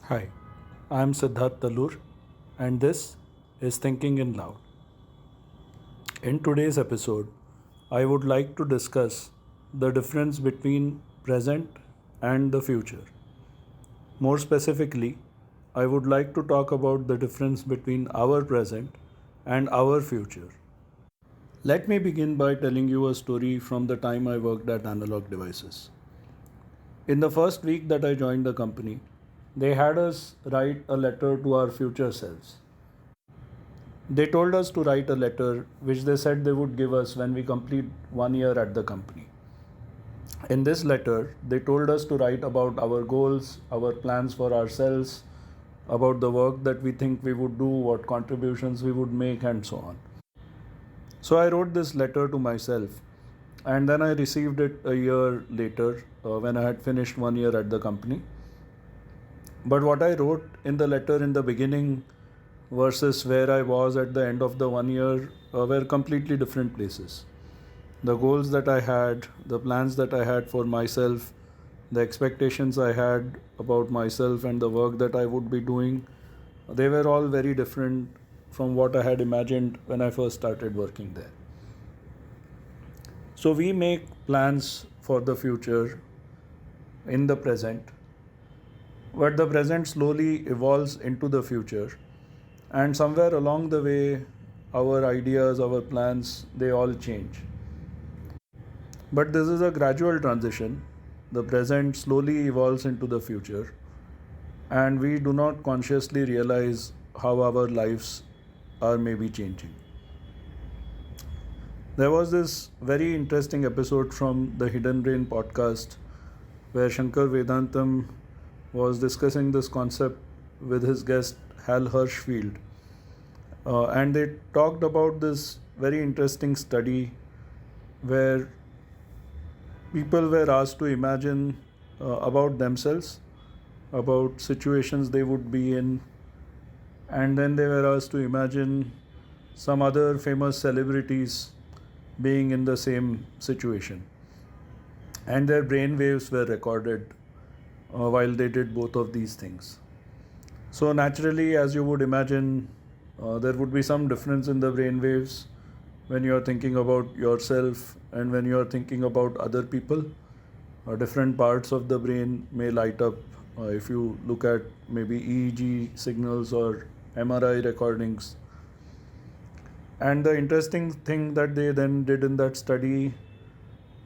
Hi, I'm Siddharth Talur, and this is Thinking in Loud. In today's episode, I would like to discuss the difference between present and the future. More specifically, I would like to talk about the difference between our present and our future. Let me begin by telling you a story from the time I worked at Analog Devices. In the first week that I joined the company, they had us write a letter to our future selves. They told us to write a letter which they said they would give us when we complete 1 year at the company. In this letter, they told us to write about our goals, our plans for ourselves, about the work that we think we would do, what contributions we would make, and so on. So I wrote this letter to myself, and then I received it a year later when I had finished 1 year at the company. But what I wrote in the letter in the beginning versus where I was at the end of the 1 year were completely different places. The goals that I had, the plans that I had for myself, the expectations I had about myself and the work that I would be doing, they were all very different from what I had imagined when I first started working there. So we make plans for the future in the present, but the present slowly evolves into the future. And somewhere along the way, our ideas, our plans, they all change. But this is a gradual transition. The present slowly evolves into the future, and we do not consciously realize how our lives are maybe changing. There was this very interesting episode from the Hidden Brain podcast where Shankar Vedantam was discussing this concept with his guest Hal Hirschfield. And they talked about this very interesting study where people were asked to imagine about themselves, about situations they would be in, and then they were asked to imagine some other famous celebrities being in the same situation. And their brain waves were recorded while they did both of these things. So, naturally, as you would imagine, there would be some difference in the brain waves when you are thinking about yourself and when you are thinking about other people. Different parts of the brain may light up if you look at maybe EEG signals or MRI recordings. And the interesting thing that they then did in that study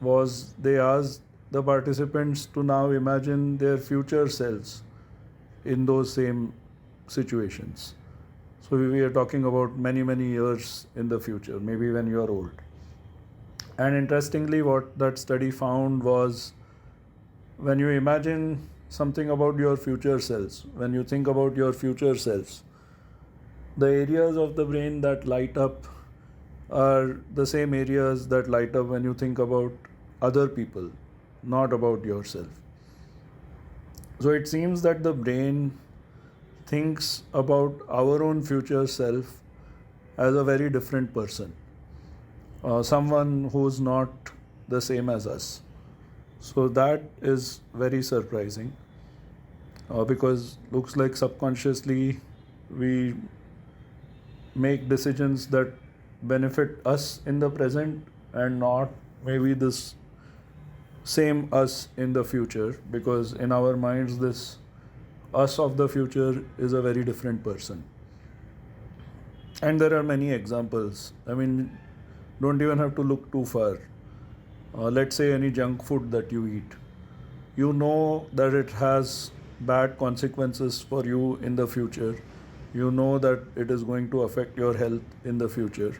was they asked the participants to now imagine their future selves in those same situations. So we are talking about many, many years in the future, maybe when you are old. And interestingly, what that study found was when you imagine something about your future selves, when you think about your future selves, the areas of the brain that light up are the same areas that light up when you think about other people, not about yourself. So it seems that the brain thinks about our own future self as a very different person, someone who's not the same as us. So that is very surprising because looks like subconsciously we make decisions that benefit us in the present and not maybe this same us in the future, because in our minds this us of the future is a very different person. And there are many examples. I mean, don't even have to look too far. Let's say any junk food that you eat. You know that it has bad consequences for you in the future. You know that it is going to affect your health in the future.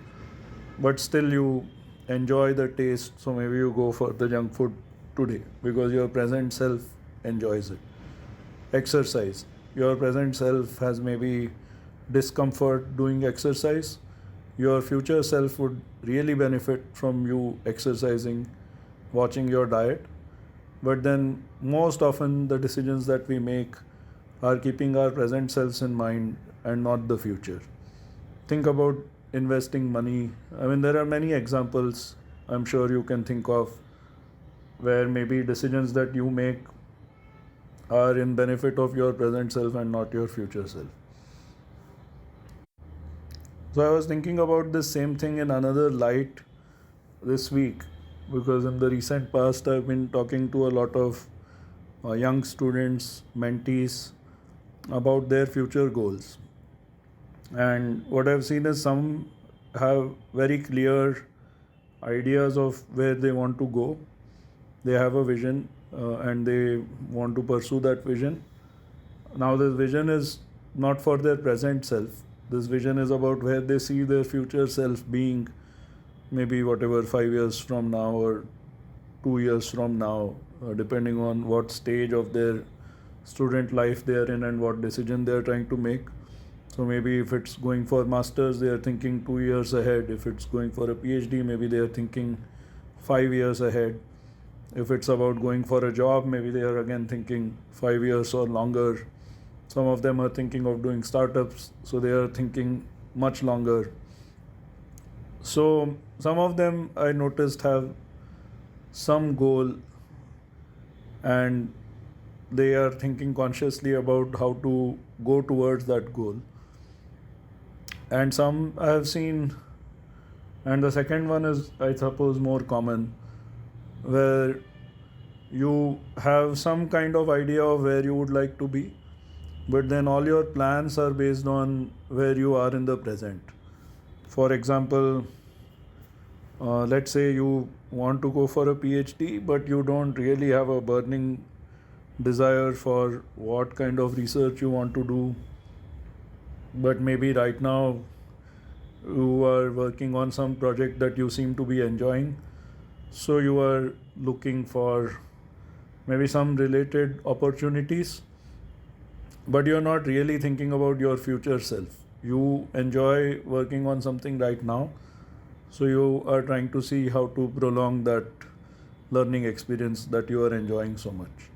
But still, you enjoy the taste, so maybe you go for the junk food today because your present self enjoys it. Exercise. Your present self has maybe discomfort doing exercise. Your future self would really benefit from you exercising, watching your diet. But then, most often, the decisions that we make are keeping our present selves in mind and not the future. Think about investing money. I mean, there are many examples I'm sure you can think of where maybe decisions that you make are in benefit of your present self and not your future self. So I was thinking about this same thing in another light this week, because in the recent past I've been talking to a lot of young students, mentees, about their future goals. And what I've seen is some have very clear ideas of where they want to go. They have a vision and they want to pursue that vision. Now, this vision is not for their present self. This vision is about where they see their future self being, maybe whatever 5 years from now or 2 years from now, depending on what stage of their student life they are in and what decision they are trying to make. So maybe if it's going for masters, they are thinking 2 years ahead. If it's going for a PhD, maybe they are thinking 5 years ahead. If it's about going for a job, maybe they are again thinking 5 years or longer. Some of them are thinking of doing startups, so they are thinking much longer. So some of them I noticed have some goal and they are thinking consciously about how to go towards that goal. And some I have seen, and the second one is, I suppose, more common, where you have some kind of idea of where you would like to be, but then all your plans are based on where you are in the present. For example, let's say you want to go for a PhD, but you don't really have a burning desire for what kind of research you want to do. But maybe right now you are working on some project that you seem to be enjoying. So you are looking for maybe some related opportunities, but you're not really thinking about your future self. You enjoy working on something right now, so you are trying to see how to prolong that learning experience that you are enjoying so much.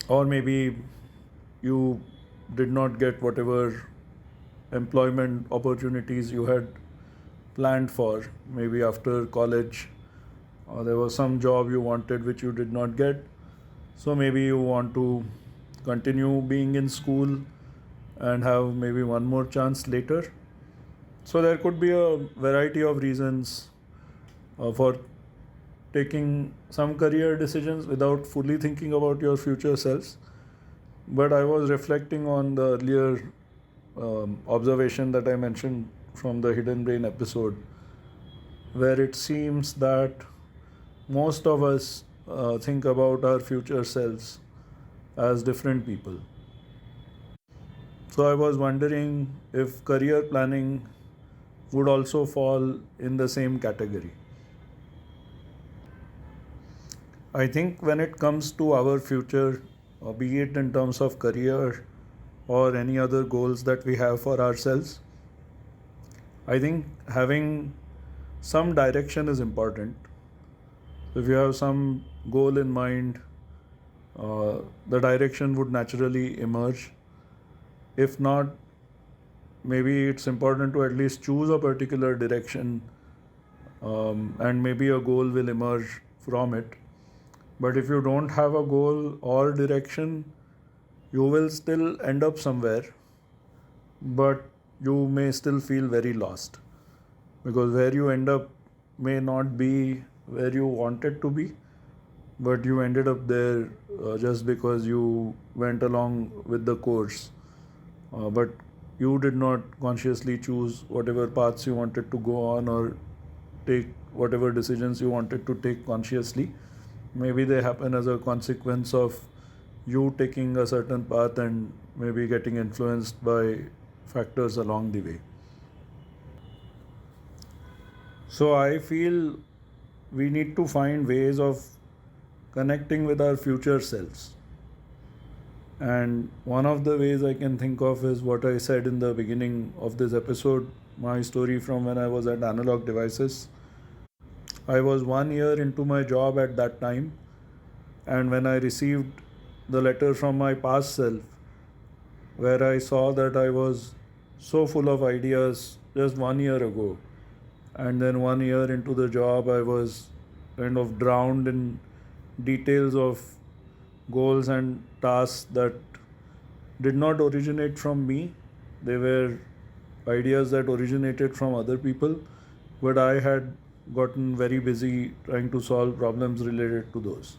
Or maybe you did not get whatever employment opportunities you had planned for. Maybe after college, there was some job you wanted which you did not get. So maybe you want to continue being in school and have maybe one more chance later. So there could be a variety of reasons for taking some career decisions without fully thinking about your future selves. But I was reflecting on the earlier observation that I mentioned from the Hidden Brain episode, where it seems that most of us think about our future selves as different people. So I was wondering if career planning would also fall in the same category. I think when it comes to our future, be it in terms of career or any other goals that we have for ourselves, I think having some direction is important. If you have some goal in mind, the direction would naturally emerge. If not, maybe it's important to at least choose a particular direction, and maybe a goal will emerge from it. But if you don't have a goal or direction, you will still end up somewhere, but you may still feel very lost, because where you end up may not be where you wanted to be, but you ended up there just because you went along with the course. But you did not consciously choose whatever paths you wanted to go on or take whatever decisions you wanted to take consciously. Maybe they happen as a consequence of you taking a certain path and maybe getting influenced by factors along the way. So I feel we need to find ways of connecting with our future selves. And one of the ways I can think of is what I said in the beginning of this episode, my story from when I was at Analog Devices. I was 1 year into my job at that time, and when I received the letter from my past self, where I saw that I was so full of ideas just 1 year ago, and then 1 year into the job, I was kind of drowned in details of goals and tasks that did not originate from me. They were ideas that originated from other people, but I had gotten very busy trying to solve problems related to those.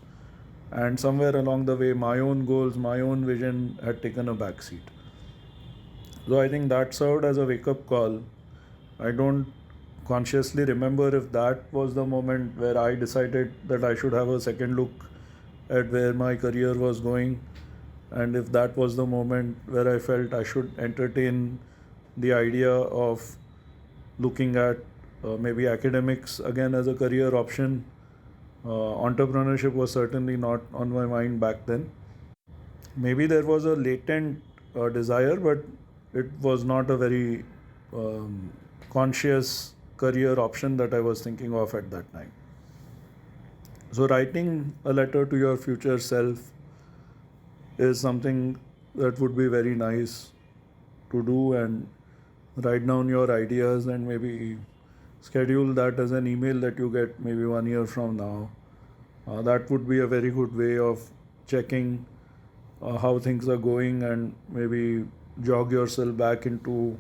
And somewhere along the way, my own goals, my own vision had taken a backseat. So I think that served as a wake up call. I don't consciously remember if that was the moment where I decided that I should have a second look at where my career was going, and if that was the moment where I felt I should entertain the idea of looking at maybe academics again as a career option. Entrepreneurship was certainly not on my mind back then. Maybe there was a latent desire, but it was not a very conscious career option that I was thinking of at that time. So, writing a letter to your future self is something that would be very nice to do, and write down your ideas and maybe schedule that as an email that you get maybe 1 year from now. That would be a very good way of checking how things are going and maybe jog yourself back into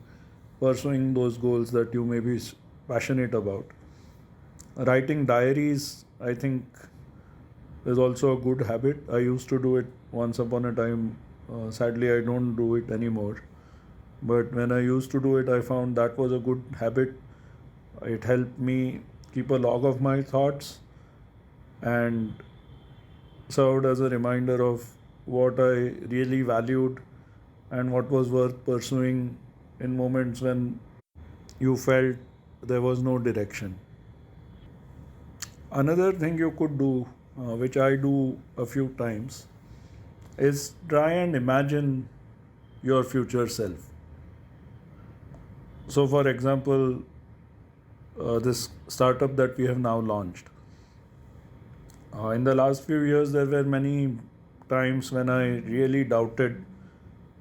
pursuing those goals that you may be passionate about. Writing diaries, I think, is also a good habit. I used to do it once upon a time. Sadly, I don't do it anymore. But when I used to do it, I found that was a good habit. It helped me keep a log of my thoughts and served as a reminder of what I really valued and what was worth pursuing in moments when you felt there was no direction. Another thing you could do, which I do a few times, is try and imagine your future self. So, for example, this startup that we have now launched. In the last few years, there were many times when I really doubted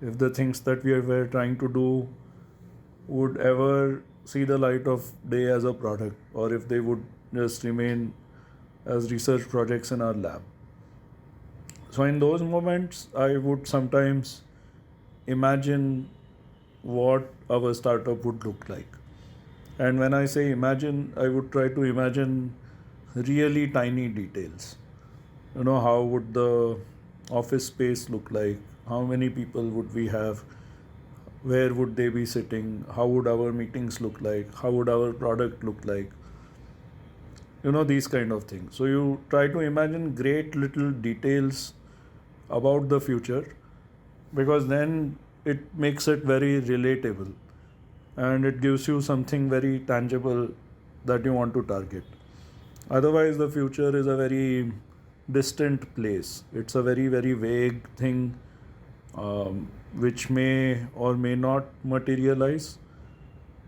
if the things that we were trying to do would ever see the light of day as a product, or if they would just remain as research projects in our lab. So, in those moments, I would sometimes imagine what our startup would look like. And when I say imagine, I would try to imagine really tiny details. How would the office space look like? How many people would we have? Where would they be sitting? How would our meetings look like? How would our product look like? These kind of things. So you try to imagine great little details about the future, because then it makes it very relatable and it gives you something very tangible that you want to target. Otherwise, the future is a very distant place. It's a very, very vague thing, which may or may not materialize.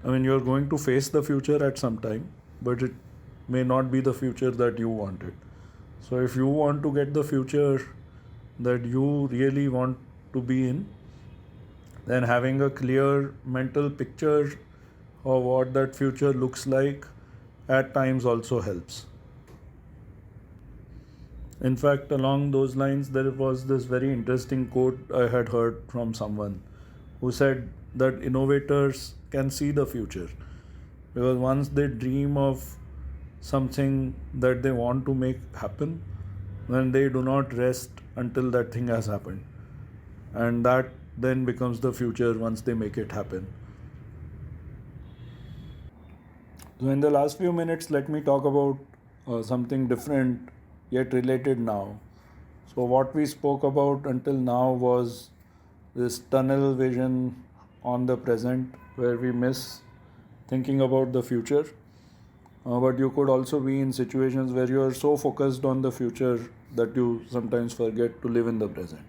I mean, you're going to face the future at some time, but it may not be the future that you wanted. So, if you want to get the future that you really want to be in, then having a clear mental picture of what that future looks like at times also helps. In fact, along those lines, there was this very interesting quote I had heard from someone who said that innovators can see the future, because once they dream of something that they want to make happen, then they do not rest until that thing has happened. And that then becomes the future once they make it happen. So, in the last few minutes, let me talk about something different yet related now. So, what we spoke about until now was this tunnel vision on the present, where we miss thinking about the future. But you could also be in situations where you are so focused on the future that you sometimes forget to live in the present.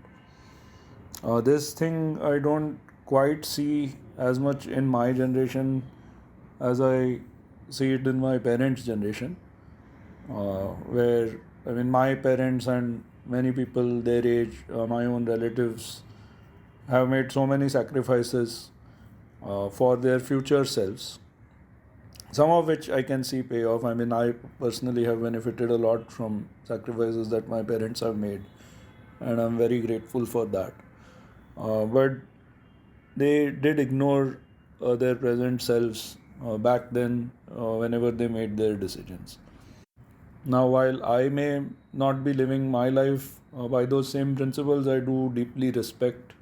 This thing I don't quite see as much in my generation as I see it in my parents' generation, where I mean, my parents and many people their age, my own relatives, have made so many sacrifices for their future selves. Some of which I can see pay off. I mean, I personally have benefited a lot from sacrifices that my parents have made. and I'm very grateful for that. But they did ignore their present selves back then whenever they made their decisions. Now, while I may not be living my life by those same principles, I do deeply respect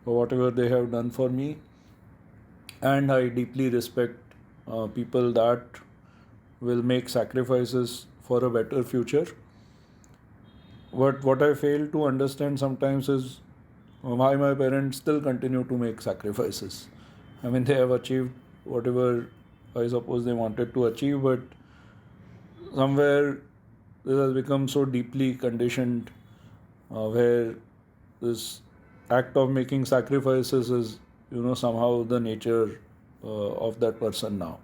whatever they have done for me, and I deeply respect people that will make sacrifices for a better future. What I fail to understand sometimes is why my parents still continue to make sacrifices. I mean, they have achieved whatever I suppose they wanted to achieve, but somewhere this has become so deeply conditioned where this act of making sacrifices is, somehow the nature of that person now.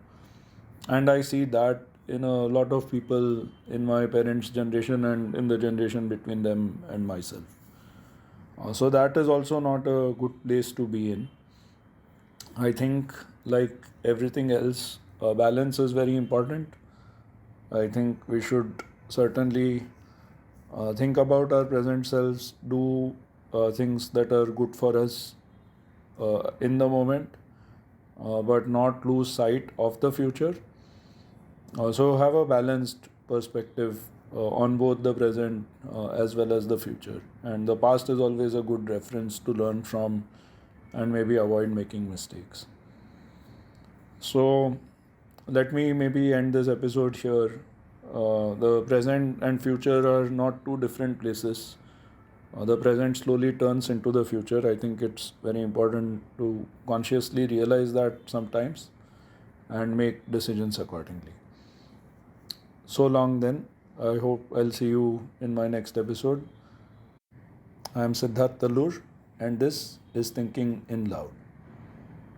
And I see that in a lot of people in my parents' generation and in the generation between them and myself. So that is also not a good place to be in. I think, like everything else, balance is very important. I think we should certainly think about our present selves, do things that are good for us in the moment, but not lose sight of the future. Also, have a balanced perspective on both the present as well as the future. And the past is always a good reference to learn from and maybe avoid making mistakes. So, let me maybe end this episode here. The present and future are not two different places. The present slowly turns into the future. I think it's very important to consciously realize that sometimes and make decisions accordingly. So long then. I hope I'll see you in my next episode. I am Siddharth Talur, and this is Thinking in Loud.